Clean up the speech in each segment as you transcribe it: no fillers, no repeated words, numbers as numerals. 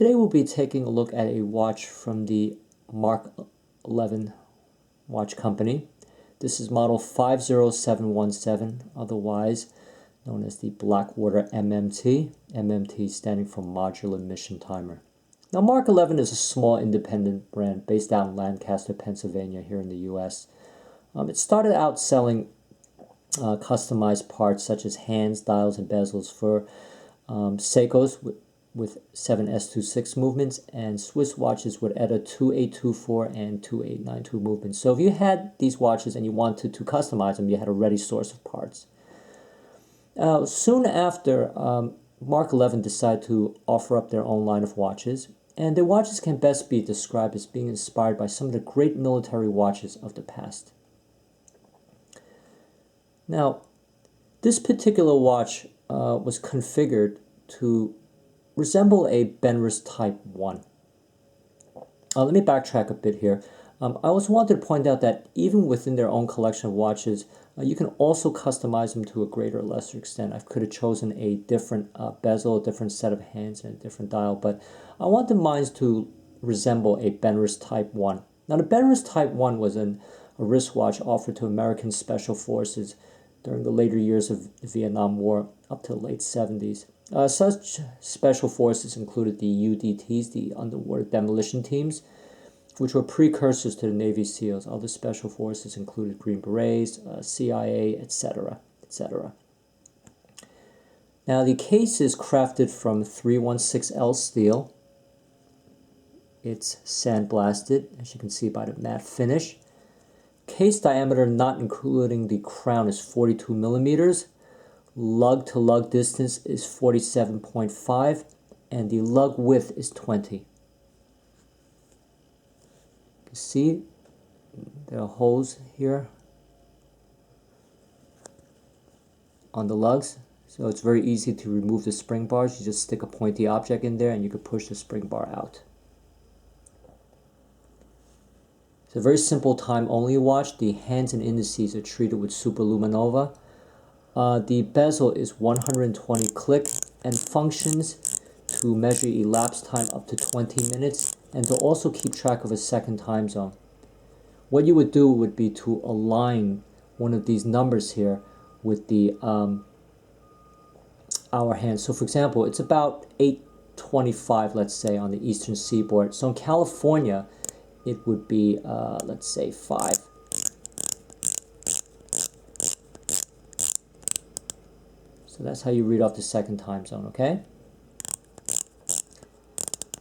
Today we'll be taking a look at a watch from the Mark 11 watch company. This is model 50717, otherwise known as the Blackwater MMT, MMT standing for Modular Mission Timer. Now Mark 11 is a small independent brand based out in Lancaster, Pennsylvania here in the US. It started out selling customized parts such as hands, dials, and bezels for Seikos with 7S26 movements and Swiss watches with ETA 2824 and 2892 movements. So if you had these watches and you wanted to customize them, you had a ready source of parts. Soon after, Mark 11 decided to offer up their own line of watches, and their watches can best be described as being inspired by some of the great military watches of the past. Now, this particular watch was configured to resemble a Benrus Type I. Let me backtrack a bit here. I also wanted to point out that even within their own collection of watches, you can also customize them to a greater or lesser extent. I could have chosen a different bezel, a different set of hands, and a different dial, but I wanted mine to resemble a Benrus Type I. Now, the Benrus Type I was a wristwatch offered to American Special Forces during the later years of the Vietnam War up to the late 70s. Such special forces included the UDTs, the Underwater Demolition Teams, which were precursors to the Navy SEALs. Other special forces included Green Berets, CIA, etc., etc. Now, the case is crafted from 316L steel. It's sandblasted, as you can see by the matte finish. Case diameter, not including the crown, is 42 millimeters. Lug to lug distance is 47.5, and the lug width is 20. You can see there are holes here on the lugs, so it's very easy to remove the spring bars. You just stick a pointy object in there and you can push the spring bar out. It's a very simple time-only watch. The hands and indices are treated with superluminova. The bezel is 120 click and functions to measure elapsed time up to 20 minutes and to also keep track of a second time zone. What you would do would be to align one of these numbers here with the hour hand. So for example, it's about 8:25, let's say, on the eastern seaboard. So in California, it would be, let's say, 5. So that's how you read off the second time zone, okay?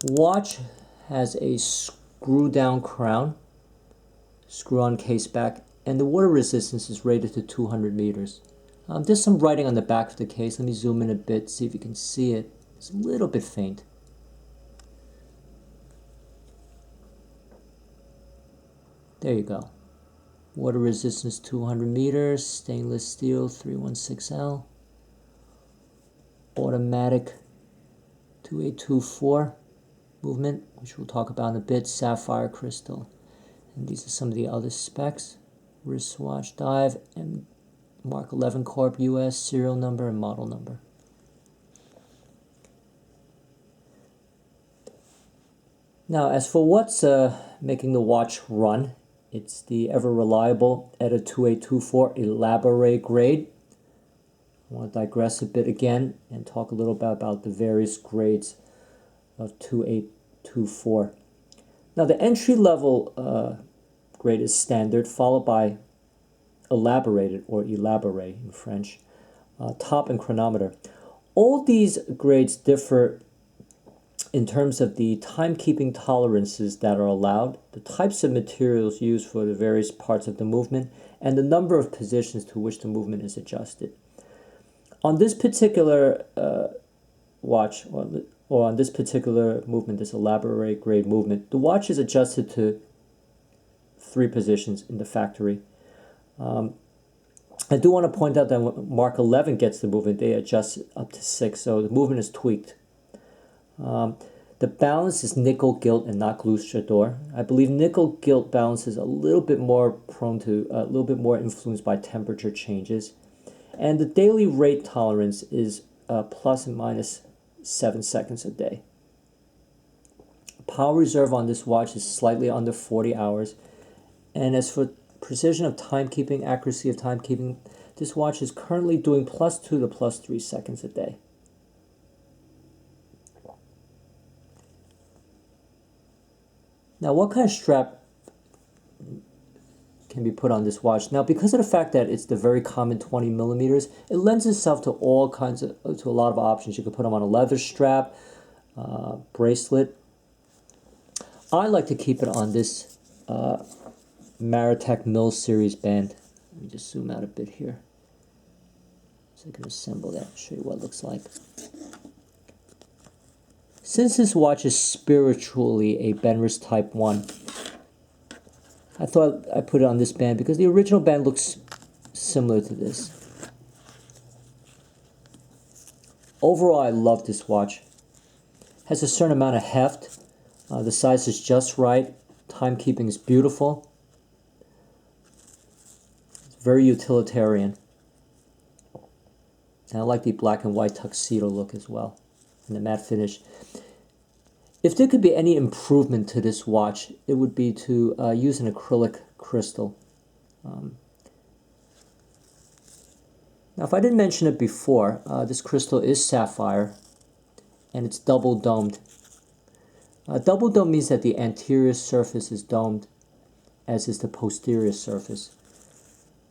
Watch has a screw-down crown, screw-on case back, and the water resistance is rated to 200 meters. There's some writing on the back of the case. Let me zoom in a bit, see if you can see it. It's a little bit faint. There you go. Water resistance 200 meters, stainless steel 316L. Automatic 2824 movement, which we'll talk about in a bit, sapphire crystal. And these are some of the other specs. Wristwatch dive and Mark 11 Corp US serial number and model number. Now, as for what's making the watch run, it's the ever reliable ETA 2824 Elaborate grade. I want to digress a bit again and talk a little bit about the various grades of 2824. Now, the entry-level grade is standard, followed by elaborated, or elaborate in French, top and chronometer. All these grades differ in terms of the timekeeping tolerances that are allowed, the types of materials used for the various parts of the movement, and the number of positions to which the movement is adjusted. On this particular watch, or on this particular movement, this elaborate grade movement, the watch is adjusted to 3 positions in the factory. I do want to point out that when Mark 11 gets the movement, they adjust up to 6, so the movement is tweaked. The balance is nickel gilt and not gluciador. I believe nickel gilt balance is a little bit more prone to, a little bit more influenced by temperature changes. And the daily rate tolerance is plus and minus 7 seconds a day. Power reserve on this watch is slightly under 40 hours. And as for precision of timekeeping, accuracy of timekeeping, this watch is currently doing +2 to +3 seconds a day. Now, what kind of strap can be put on this watch? Now, because of the fact that it's the very common 20 millimeters, it lends itself to all kinds of, to a lot of options. You could put them on a leather strap, bracelet. I like to keep it on this Maratec Mill Series band. Let me just zoom out a bit here so I can assemble that and show you what it looks like. Since this watch is spiritually a Benrus Type I, I thought I'd put it on this band because the original band looks similar to this. Overall, I love this watch. Has a certain amount of heft. The size is just right. Timekeeping is beautiful. It's very utilitarian. And I like the black and white tuxedo look as well, and the matte finish. If there could be any improvement to this watch, it would be to use an acrylic crystal. Now, if I didn't mention it before, this crystal is sapphire, and it's double domed. Double dome means that the anterior surface is domed, as is the posterior surface.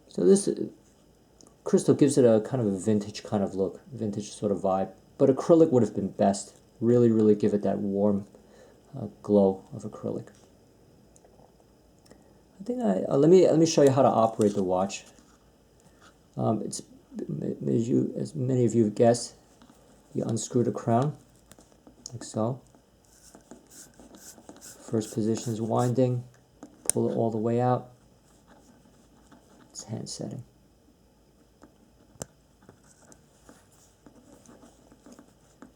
So this crystal gives it a kind of a vintage kind of look, vintage sort of vibe. But acrylic would have been best. Really, really give it that warm glow of acrylic. I think let me show you how to operate the watch. It's as many of you have guessed, you unscrew the crown like so. First position is winding, pull it all the way out. It's hand setting.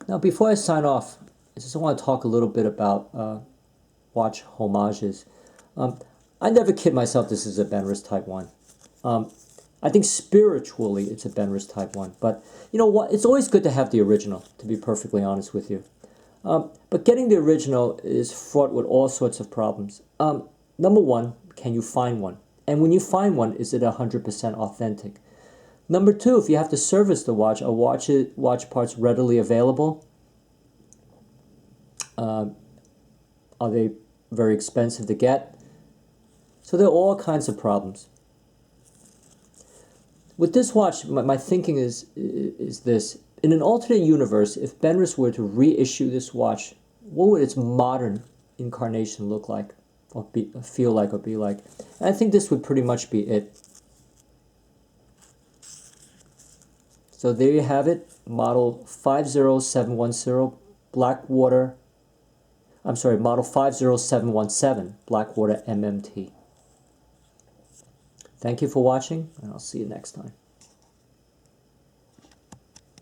Now, before I sign off, I just want to talk a little bit about watch homages. I never kid myself this is a Benrus Type I. I think spiritually it's a Benrus Type I, but you know what? It's always good to have the original, to be perfectly honest with you. But getting the original is fraught with all sorts of problems. Number one, can you find one? And when you find one, is it 100% authentic? Number two, if you have to service the watch, are watch parts readily available? Are they very expensive to get? So there are all kinds of problems. With this watch, my thinking is this. In an alternate universe, if Benrus were to reissue this watch, what would its modern incarnation look like, or feel like, or be like? And I think this would pretty much be it. So there you have it, model 50710 Blackwater, model 50717 Blackwater MMT. Thank you for watching, and I'll see you next time.